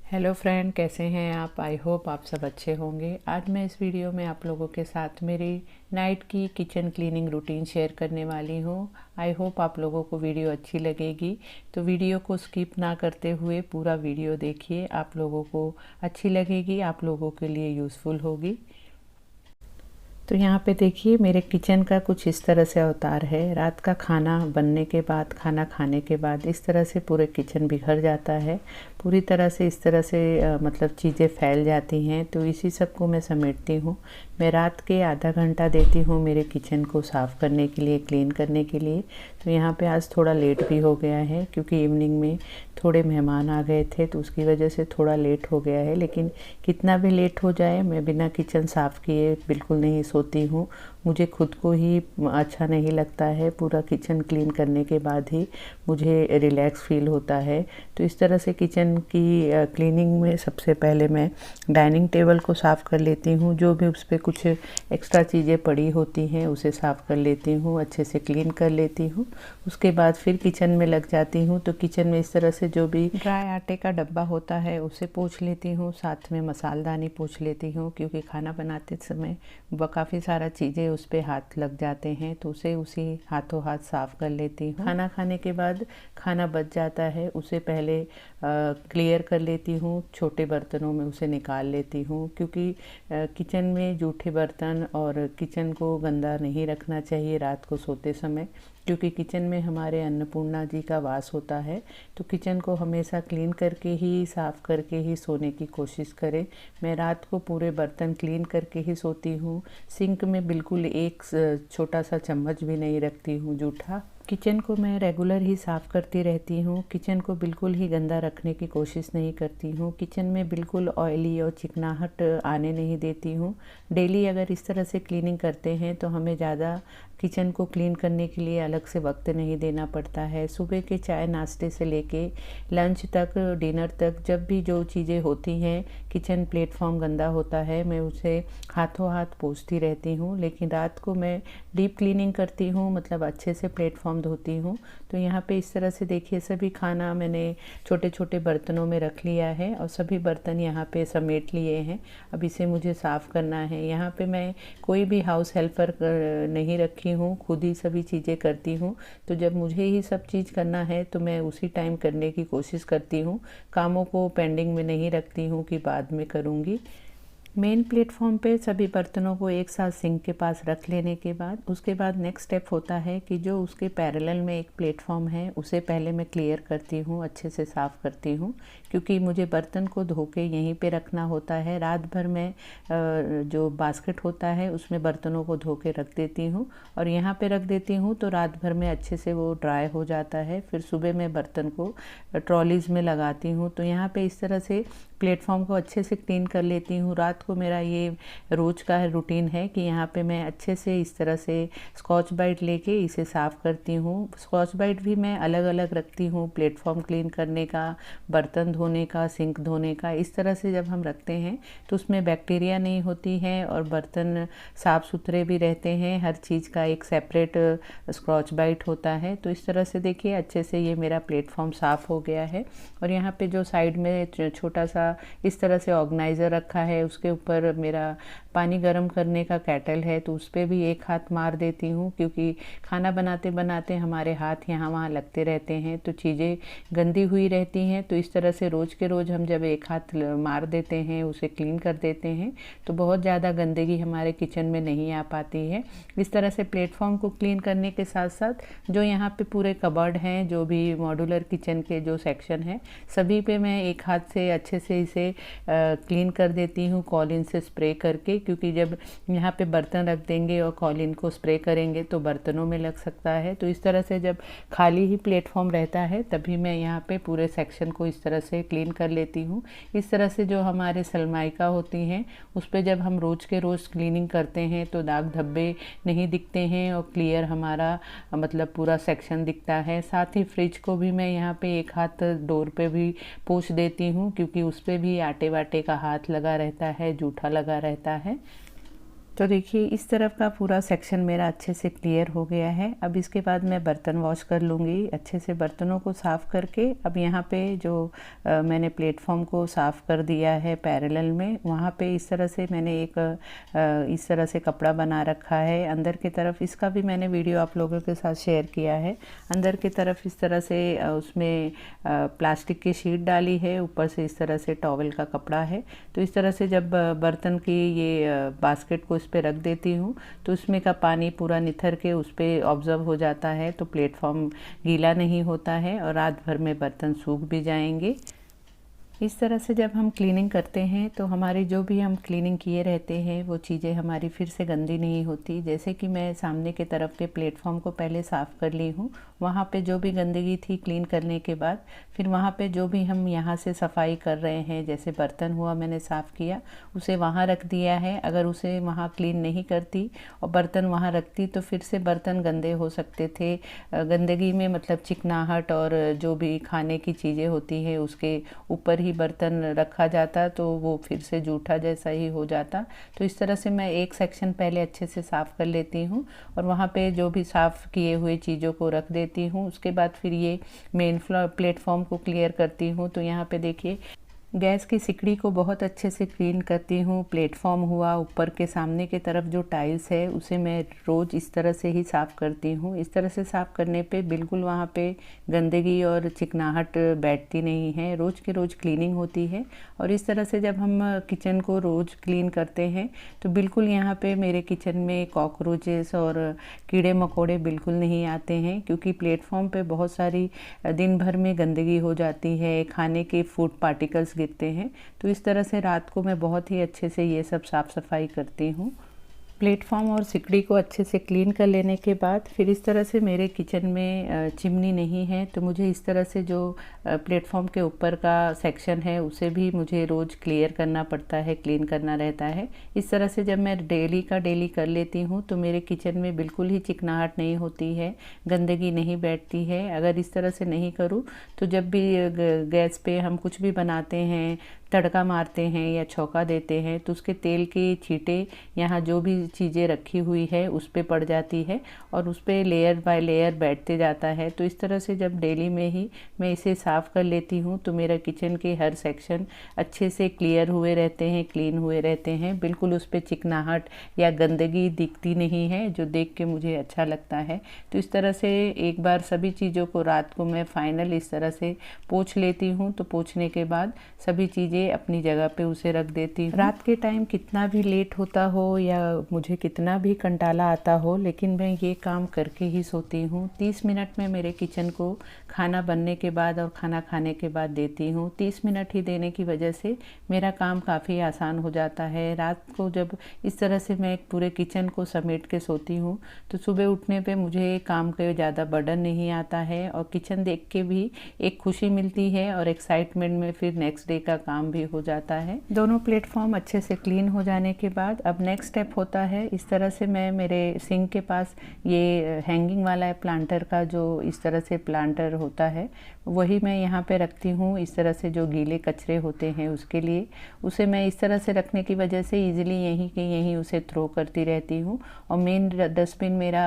Hello friend, कैसे हैं आप? आई होप आप सब अच्छे होंगे। आज मैं इस वीडियो में आप लोगों के साथ मेरी नाइट की किचन क्लीनिंग रूटीन शेयर करने वाली हूँ। आई होप आप लोगों को वीडियो अच्छी लगेगी, तो वीडियो को स्किप ना करते हुए पूरा वीडियो देखिए। आप लोगों को अच्छी लगेगी, आप लोगों के लिए यूज़फुल होगी। तो यहाँ पे देखिए, मेरे किचन का कुछ इस तरह से अवतार है। रात का खाना बनने के बाद, खाना खाने के बाद इस तरह से पूरे किचन बिखर जाता है। पूरी तरह से इस तरह से मतलब चीज़ें फैल जाती हैं, तो इसी सब को मैं समेटती हूँ। मैं रात के आधा घंटा देती हूँ मेरे किचन को साफ़ करने के लिए, क्लीन करने के लिए। तो यहाँ पे आज थोड़ा लेट भी हो गया है, क्योंकि इवनिंग में थोड़े मेहमान आ गए थे, तो उसकी वजह से थोड़ा लेट हो गया है। लेकिन कितना भी लेट हो जाए, मैं बिना किचन साफ़ किए बिल्कुल नहीं सोती हूँ। मुझे खुद को ही अच्छा नहीं लगता है। पूरा किचन क्लीन करने के बाद ही मुझे रिलैक्स फील होता है। तो इस तरह से किचन की क्लीनिंग में सबसे पहले मैं डाइनिंग टेबल को साफ़ कर लेती हूँ। जो भी उस पर कुछ एक्स्ट्रा चीज़ें पड़ी होती हैं उसे साफ़ कर लेती हूँ, अच्छे से क्लीन कर लेती हूँ। उसके बाद फिर किचन में लग जाती हूँ। तो किचन में इस तरह से जो भी ड्राई आटे का डब्बा होता है उसे पोंछ लेती हूँ, साथ में मसालदानी पोंछ लेती हूँ, क्योंकि खाना बनाते समय काफ़ी सारा चीज़ें उस पर हाथ लग जाते हैं, तो उसे उसी हाथों हाथ साफ़ कर लेती हूँ। खाना खाने के बाद खाना बच जाता है, उसे पहले क्लियर कर लेती हूँ। छोटे बर्तनों में उसे निकाल लेती हूँ, क्योंकि किचन में जूठे बर्तन और किचन को गंदा नहीं रखना चाहिए रात को सोते समय, क्योंकि किचन में हमारे अन्नपूर्णा जी का वास होता है। तो किचन को हमेशा क्लीन करके ही, साफ़ करके ही सोने की कोशिश करें। मैं रात को पूरे बर्तन क्लीन करके ही सोती हूँ। सिंक में बिल्कुल एक छोटा सा चम्मच भी नहीं रखती हूँ जूठा। किचन को मैं रेगुलर ही साफ़ करती रहती हूँ। किचन को बिल्कुल ही गंदा रखने की कोशिश नहीं करती हूँ। किचन में बिल्कुल ऑयली और चिकनाहट आने नहीं देती हूँ। डेली अगर इस तरह से क्लीनिंग करते हैं तो हमें ज़्यादा किचन को क्लीन करने के लिए अलग से वक्त नहीं देना पड़ता है। सुबह के चाय नाश्ते से लेके लंच तक, डिनर तक, जब भी जो चीज़ें होती हैं, किचन प्लेटफॉर्म गंदा होता है, मैं उसे हाथों हाथ पोंछती रहती हूँ। लेकिन रात को मैं डीप क्लीनिंग करती हूँ, मतलब अच्छे से प्लेटफॉर्म धोती हूँ। तो यहाँ पे इस तरह से देखिए, सभी खाना मैंने छोटे छोटे बर्तनों में रख लिया है और सभी बर्तन यहाँ पे समेट लिए हैं। अब इसे मुझे साफ़ करना है। यहाँ पे मैं कोई भी हाउस हेल्पर नहीं रखी हूँ, खुद ही सभी चीज़ें करती हूँ। तो जब मुझे ही सब चीज़ करना है तो मैं उसी टाइम करने की कोशिश करती हूँ। कामों को पेंडिंग में नहीं रखती हूँ कि बाद में करूँगी। मेन प्लेटफॉर्म पे सभी बर्तनों को एक साथ सिंक के पास रख लेने के बाद, उसके बाद नेक्स्ट स्टेप होता है कि जो उसके पैरेलल में एक प्लेटफॉर्म है उसे पहले मैं क्लियर करती हूँ, अच्छे से साफ़ करती हूँ, क्योंकि मुझे बर्तन को धो के यहीं पे रखना होता है। रात भर में जो बास्केट होता है उसमें बर्तनों को धो के रख देती हूँ और यहाँ पे रख देती हूँ, तो रात भर में अच्छे से वो ड्राई हो जाता है। फिर सुबह मैं बर्तन को ट्रॉलीज़ में लगाती हूँ। तो यहाँ पे इस तरह से प्लेटफॉर्म को अच्छे से क्लीन कर लेती हूँ। रात को मेरा ये रोज़ का रूटीन है कि यहाँ पे मैं अच्छे से इस तरह से स्कॉच ब्राइट लेके इसे साफ़ करती हूँ। स्कॉच ब्राइट भी मैं अलग अलग रखती हूँ, प्लेटफॉर्म क्लीन करने का, बर्तन धोने का, सिंक धोने का। इस तरह से जब हम रखते हैं तो उसमें बैक्टीरिया नहीं होती है और बर्तन साफ़ सुथरे भी रहते हैं। हर चीज़ का एक सेपरेट स्कॉच ब्राइट होता है। तो इस तरह से देखिए, अच्छे से ये मेरा प्लेटफॉर्म साफ़ हो गया है। और यहाँ पे जो साइड में छोटा सा इस तरह से ऑर्गेनाइज़र रखा है, उसके ऊपर मेरा पानी गर्म करने का केटल है, तो उस पर भी एक हाथ मार देती हूँ, क्योंकि खाना बनाते बनाते हमारे हाथ यहाँ वहाँ लगते रहते हैं, तो चीज़ें गंदी हुई रहती हैं। तो इस तरह से रोज़ के रोज़ हम जब एक हाथ मार देते हैं, उसे क्लीन कर देते हैं, तो बहुत ज़्यादा गंदगी हमारे किचन में नहीं आ पाती है। इस तरह से प्लेटफॉर्म को क्लीन करने के साथ साथ जो यहाँ पे पूरे कबर्ड हैं, जो भी मॉड्यूलर किचन के जो सेक्शन है, सभी पे मैं एक हाथ से अच्छे से इसे क्लीन कर देती हूँ कॉलिन से स्प्रे करके, क्योंकि जब यहाँ पे बर्तन रख देंगे और कॉलिन को स्प्रे करेंगे तो बर्तनों में लग सकता है। तो इस तरह से जब खाली ही प्लेटफॉर्म रहता है तभी मैं यहाँ पे पूरे सेक्शन को इस तरह से क्लीन कर लेती हूँ। इस तरह से जो हमारे सनमाइका होती हैं उस पर जब हम रोज़ के रोज़ क्लीनिंग करते हैं तो दाग धब्बे नहीं दिखते हैं और क्लियर हमारा मतलब पूरा सेक्शन दिखता है। साथ ही फ्रिज को भी मैं यहाँ पे एक हाथ डोर पे भी पोंछ देती हूँ, क्योंकि उस पर भी आटे वाटे का हाथ लगा रहता है, जूठा लगा रहता है। तो देखिए इस तरफ का पूरा सेक्शन मेरा अच्छे से क्लियर हो गया है। अब इसके बाद मैं बर्तन वॉश कर लूँगी अच्छे से, बर्तनों को साफ़ करके। अब यहाँ पे जो मैंने प्लेटफॉर्म को साफ़ कर दिया है पैरेलल में, वहाँ पे इस तरह से मैंने एक इस तरह से कपड़ा बना रखा है अंदर की तरफ। इसका भी मैंने वीडियो आप लोगों के साथ शेयर किया है। अंदर की तरफ इस तरह से उसमें प्लास्टिक की शीट डाली है, ऊपर से इस तरह से टॉवल का कपड़ा है। तो इस तरह से जब बर्तन की ये बास्केट को पे रख देती हूँ तो उसमें का पानी पूरा निथर के उस पर ऑब्जर्व हो जाता है, तो प्लेटफॉर्म गीला नहीं होता है और रात भर में बर्तन सूख भी जाएंगे। इस तरह से जब हम क्लीनिंग करते हैं तो हमारी जो भी हम क्लीनिंग किए रहते हैं वो चीज़ें हमारी फिर से गंदी नहीं होती। जैसे कि मैं सामने के तरफ के प्लेटफॉर्म को पहले साफ़ कर ली हूँ, वहाँ पे जो भी गंदगी थी क्लीन करने के बाद फिर वहाँ पे जो भी हम यहाँ से सफाई कर रहे हैं, जैसे बर्तन हुआ मैंने साफ़ किया उसे वहाँ रख दिया है। अगर उसे वहाँ क्लीन नहीं करती और बर्तन वहाँ रखती तो फिर से बर्तन गंदे हो सकते थे। गंदगी में मतलब चिकनाहट और जो भी खाने की चीज़ें होती है उसके ऊपर ही बर्तन रखा जाता तो वो फिर से जूठा जैसा ही हो जाता। तो इस तरह से मैं एक सेक्शन पहले अच्छे से साफ़ कर लेती हूँ और वहाँ पे जो भी साफ़ किए हुए चीज़ों को रख देती हूँ। उसके बाद फिर ये मेन प्लेटफॉर्म को क्लियर करती हूँ। तो यहाँ पे देखिए गैस की सिकड़ी को बहुत अच्छे से क्लीन करती हूँ। प्लेटफॉर्म हुआ, ऊपर के सामने के तरफ जो टाइल्स है उसे मैं रोज़ इस तरह से ही साफ़ करती हूँ। इस तरह से साफ़ करने पे बिल्कुल वहाँ पे गंदगी और चिकनाहट बैठती नहीं है, रोज़ की रोज़ क्लीनिंग होती है। और इस तरह से जब हम किचन को रोज़ क्लीन करते हैं तो बिल्कुल यहाँ पे मेरे किचन में कॉकरोचेस और कीड़े मकोड़े बिल्कुल नहीं आते हैं, क्योंकि प्लेटफॉर्म पे बहुत सारी दिन भर में गंदगी हो जाती है, खाने के फूड पार्टिकल्स गिरते हैं। तो इस तरह से रात को मैं बहुत ही अच्छे से ये सब साफ़ सफाई करती हूँ। प्लेटफॉर्म और सिकड़ी को अच्छे से क्लीन कर लेने के बाद फिर इस तरह से मेरे किचन में चिमनी नहीं है, तो मुझे इस तरह से जो प्लेटफॉर्म के ऊपर का सेक्शन है उसे भी मुझे रोज़ क्लियर करना पड़ता है, क्लीन करना रहता है। इस तरह से जब मैं डेली का डेली कर लेती हूँ तो मेरे किचन में बिल्कुल ही चिकनाहट नहीं होती है, गंदगी नहीं बैठती है। अगर इस तरह से नहीं करूँ तो जब भी गैस पे हम कुछ भी बनाते हैं, तड़का मारते हैं या छौंका देते हैं तो उसके तेल की छींटे यहाँ जो भी चीज़ें रखी हुई है उस पे पड़ जाती है और उस पे लेयर बाय लेयर बैठते जाता है। तो इस तरह से जब डेली में ही मैं इसे साफ़ कर लेती हूँ तो मेरा किचन के हर सेक्शन अच्छे से क्लियर हुए रहते हैं, क्लीन हुए रहते हैं। बिल्कुल उस पर चिकनाहट या गंदगी दिखती नहीं है, जो देख के मुझे अच्छा लगता है। तो इस तरह से एक बार सभी चीज़ों को रात को मैं फाइनल इस तरह से पोंछ लेती हूँ। तो पोंछने के बाद सभी चीज़ें अपनी जगह पे उसे रख देती हूँ। रात के टाइम कितना भी लेट होता हो या मुझे कितना भी कंटाला आता हो, लेकिन मैं ये काम करके ही सोती हूँ। 30 मिनट में मेरे किचन को खाना बनने के बाद और खाना खाने के बाद देती हूँ। 30 मिनट ही देने की वजह से मेरा काम काफ़ी आसान हो जाता है। रात को जब इस तरह से मैं पूरे किचन को समेट के सोती हूँ तो सुबह उठने पे मुझे काम का ज़्यादा बर्डन नहीं आता है और किचन देख के भी एक खुशी मिलती है और एक्साइटमेंट में फिर नेक्स्ट डे का काम भी हो जाता है। दोनों प्लेटफॉर्म अच्छे से क्लीन हो जाने के बाद अब नेक्स्ट स्टेप होता है, इस तरह से मैं मेरे सिंक के पास ये हैंगिंग वाला है प्लांटर का, जो इस तरह से प्लांटर होता है वही मैं यहाँ पे रखती हूँ। इस तरह से जो गीले कचरे होते हैं उसके लिए उसे मैं इस तरह से रखने की वजह से ईजिली यहीं के यहीं उसे थ्रो करती रहती हूँ। और मेन डस्टबिन मेरा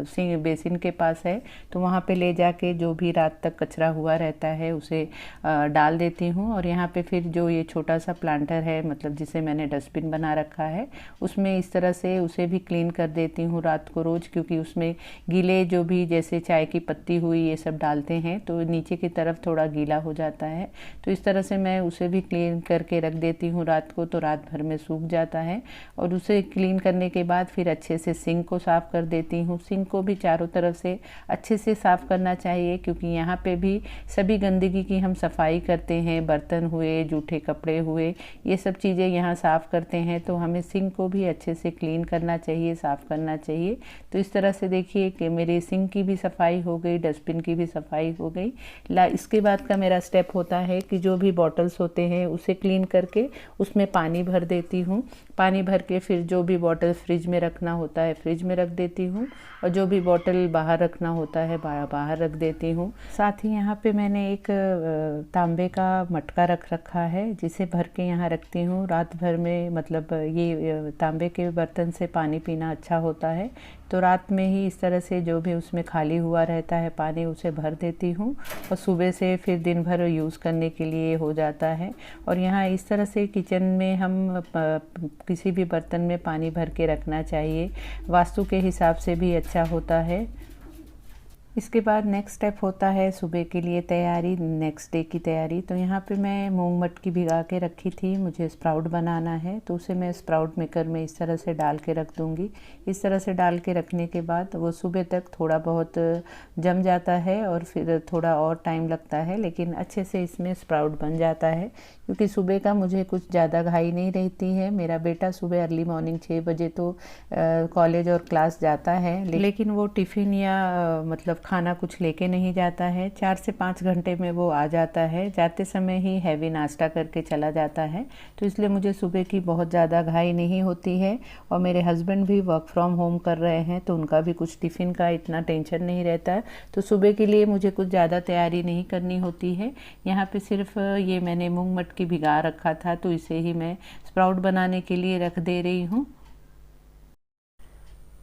सिंक बेसिन के पास है, तो वहाँ पे ले जाके जो भी रात तक कचरा हुआ रहता है उसे डाल देती हूँ। और यहाँ पे फिर जो ये छोटा सा प्लांटर है, मतलब जिसे मैंने डस्टबिन बना रखा है, उसमें इस तरह से उसे भी क्लीन कर देती हूँ रात को रोज़, क्योंकि उसमें गीले जो भी जैसे चाय की पत्ती हुई ये सब डालते हैं तो नीचे की तरफ थोड़ा गीला हो जाता है। तो इस तरह से मैं उसे भी क्लीन करके रख देती हूँ रात को, तो रात भर में सूख जाता है। और उसे क्लीन करने के बाद फिर अच्छे से सिंक को साफ़ कर देती हूँ। सिंक को भी चारों तरफ से अच्छे से साफ़ करना चाहिए, क्योंकि यहाँ पे भी सभी गंदगी की हम सफाई करते हैं, बर्तन हुए, जूठे कपड़े हुए, ये सब चीज़ें यहाँ साफ़ करते हैं। तो हमें सिंक को भी अच्छे से क्लीन करना चाहिए, साफ़ करना चाहिए। तो इस तरह से देखिए कि मेरे सिंक की भी सफाई हो गई, डस्टबिन की भी सफाई हो गई। इसके बाद का मेरा स्टेप होता है कि जो भी बॉटल्स होते हैं उसे क्लीन करके उसमें पानी भर देती हूँ। पानी भर के फिर जो भी बॉटल फ्रिज में रखना होता है फ्रिज में रख देती हूँ, और जो भी बॉटल बाहर रखना होता है बाहर रख देती हूँ। साथ ही यहाँ पे मैंने एक तांबे का मटका रख रखा है जिसे भर के यहाँ रखती हूँ रात भर में। मतलब ये तांबे के बर्तन से पानी पीना अच्छा होता है, तो रात में ही इस तरह से जो भी उसमें खाली हुआ रहता है पानी उसे भर देती हूँ और सुबह से फिर दिन भर यूज़ करने के लिए हो जाता है। और यहाँ इस तरह से किचन में हम किसी भी बर्तन में पानी भर के रखना चाहिए, वास्तु के हिसाब से भी अच्छा होता है। इसके बाद नेक्स्ट स्टेप होता है सुबह के लिए तैयारी, नेक्स्ट डे की तैयारी। तो यहाँ पे मैं मूंग मटकी भिगा के रखी थी, मुझे स्प्राउट बनाना है, तो उसे मैं स्प्राउट मेकर में इस तरह से डाल के रख दूँगी। इस तरह से डाल के रखने के बाद वो सुबह तक थोड़ा बहुत जम जाता है और फिर थोड़ा और टाइम लगता है, लेकिन अच्छे से इसमें स्प्राउट बन जाता है। क्योंकि सुबह का मुझे कुछ ज़्यादा घाई नहीं रहती है। मेरा बेटा सुबह अर्ली मॉर्निंग 6 बजे तो कॉलेज और क्लास जाता है, लेकिन वो टिफ़िन या मतलब खाना कुछ लेके नहीं जाता है। 4 से 5 घंटे में वो आ जाता है, जाते समय ही हैवी नाश्ता करके चला जाता है। तो इसलिए मुझे सुबह की बहुत ज़्यादा घाई नहीं होती है। और मेरे हस्बैंड भी वर्क फ्रॉम होम कर रहे हैं, तो उनका भी कुछ टिफ़िन का इतना टेंशन नहीं रहता है। तो सुबह के लिए मुझे कुछ ज़्यादा तैयारी नहीं करनी होती है। यहाँ पे सिर्फ ये मैंने मूंग मटकी भिगा रखा था, तो इसे ही मैं स्प्राउट बनाने के लिए रख दे रही हूँ।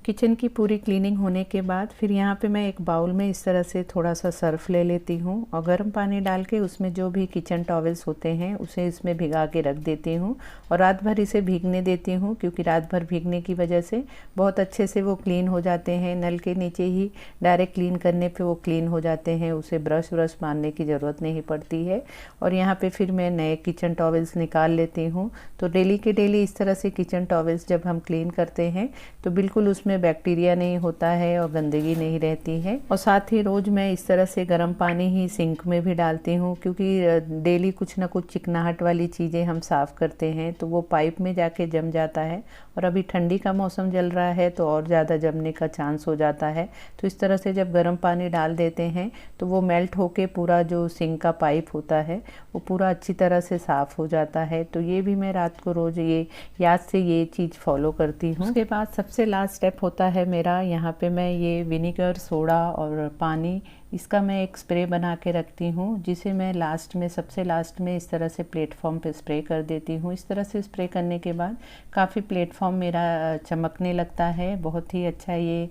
किचन की पूरी क्लीनिंग होने के बाद फिर यहाँ पे मैं एक बाउल में इस तरह से थोड़ा सा सर्फ ले लेती हूँ और गर्म पानी डाल के उसमें जो भी किचन टॉवल्स होते हैं उसे इसमें भिगा के रख देती हूँ और रात भर इसे भीगने देती हूँ। क्योंकि रात भर भीगने की वजह से बहुत अच्छे से वो क्लीन हो जाते हैं। नल के नीचे ही डायरेक्ट क्लीन करने पर वो क्लीन हो जाते हैं, उसे ब्रश व्रश मारने की ज़रूरत नहीं पड़ती है। और यहाँ पर फिर मैं नए किचन टॉवल्स निकाल लेती हूँ। तो डेली के डेली इस तरह से किचन टॉवल्स जब हम क्लीन करते हैं तो बिल्कुल उसमें बैक्टीरिया नहीं होता है और गंदगी नहीं रहती है। और साथ ही रोज़ मैं इस तरह से गर्म पानी ही सिंक में भी डालती हूँ, क्योंकि डेली कुछ ना कुछ चिकनाहट वाली चीज़ें हम साफ़ करते हैं तो वो पाइप में जाके जम जाता है। और अभी ठंडी का मौसम चल रहा है तो और ज़्यादा जमने का चांस हो जाता है। तो इस तरह से जब गर्म पानी डाल देते हैं तो वो मेल्ट होके पूरा जो सिंक का पाइप होता है वो पूरा अच्छी तरह से साफ़ हो जाता है। तो ये भी मैं रात को रोज़ ये याद से ये चीज़ फॉलो करती हूँ। उसके बाद सबसे लास्ट स्टेप होता है मेरा, यहाँ पे मैं ये विनेगर, सोडा और पानी, इसका मैं एक स्प्रे बना के रखती हूँ, जिसे मैं लास्ट में सबसे लास्ट में इस तरह से प्लेटफॉर्म पे स्प्रे कर देती हूँ। इस तरह से स्प्रे करने के बाद काफ़ी प्लेटफॉर्म मेरा चमकने लगता है, बहुत ही अच्छा ये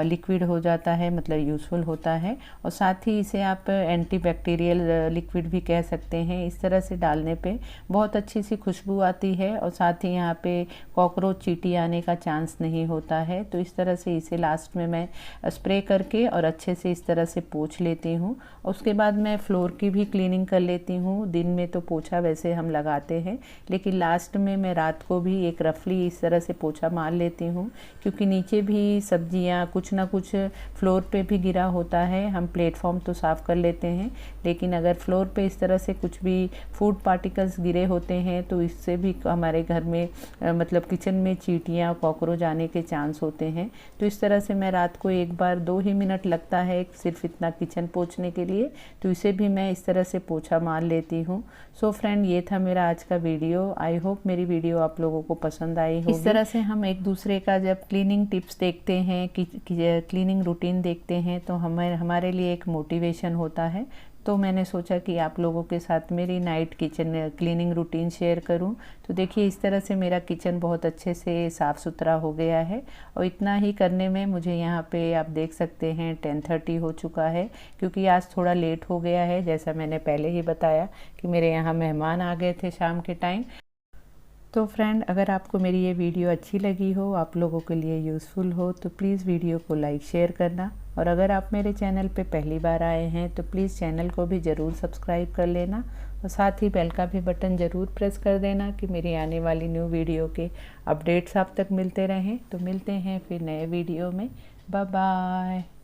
लिक्विड हो जाता है, मतलब यूज़फुल होता है। और साथ ही इसे आप एंटीबैक्टीरियल लिक्विड भी कह सकते हैं। इस तरह से डालने पे बहुत अच्छी सी खुशबू आती है और साथ ही यहाँ पे कॉकरोच, चींटी आने का चांस नहीं होता है। तो इस तरह से इसे लास्ट में मैं स्प्रे करके और अच्छे से इस तरह से पोंछ लेती हूँ। उसके बाद मैं फ्लोर की भी क्लीनिंग कर लेती हूँ। दिन में तो पोछा वैसे हम लगाते हैं, लेकिन लास्ट में मैं रात को भी एक रफली इस तरह से पोछा मार लेती हूँ, क्योंकि नीचे भी सब्जियाँ कुछ ना कुछ फ्लोर पे भी गिरा होता है। हम प्लेटफॉर्म तो साफ़ कर लेते हैं, लेकिन अगर फ्लोर पे इस तरह से कुछ भी फूड पार्टिकल्स गिरे होते हैं तो इससे भी हमारे घर में मतलब किचन में चींटियाँ, कॉकरोच आने के चांस होते हैं। तो इस तरह से मैं रात को एक बार 2 ही मिनट लगता है सिर्फ इतना किचन पोंछने के लिए, तो इसे भी मैं इस तरह से पोछा मार लेती हूँ। सो फ्रेंड, ये था मेरा आज का वीडियो। आई होप मेरी वीडियो आप लोगों को पसंद आई होगी। इस तरह से हम एक दूसरे का जब क्लीनिंग टिप्स देखते हैं, क्लीनिंग रूटीन देखते हैं, तो हमारे लिए एक मोटिवेशन होता है। तो मैंने सोचा कि आप लोगों के साथ मेरी night kitchen cleaning routine share करूं। तो देखिए, इस तरह से मेरा किचन बहुत अच्छे से साफ़ सुथरा हो गया है। और इतना ही करने में मुझे यहाँ पे आप देख सकते हैं 10:30 हो चुका है, क्योंकि आज थोड़ा लेट हो गया है। जैसा मैंने पहले ही बताया कि मेरे यहाँ मेहमान आ गए थे शाम के टाइम। तो फ्रेंड, अगर आपको मेरी ये वीडियो अच्छी लगी हो, आप लोगों के लिए यूज़फुल हो, तो प्लीज़ वीडियो को लाइक शेयर करना। और अगर आप मेरे चैनल पे पहली बार आए हैं तो प्लीज़ चैनल को भी ज़रूर सब्सक्राइब कर लेना और साथ ही बेल का भी बटन ज़रूर प्रेस कर देना कि मेरी आने वाली न्यू वीडियो के अपडेट्स आप तक मिलते रहें। तो मिलते हैं फिर नए वीडियो में। Bye bye.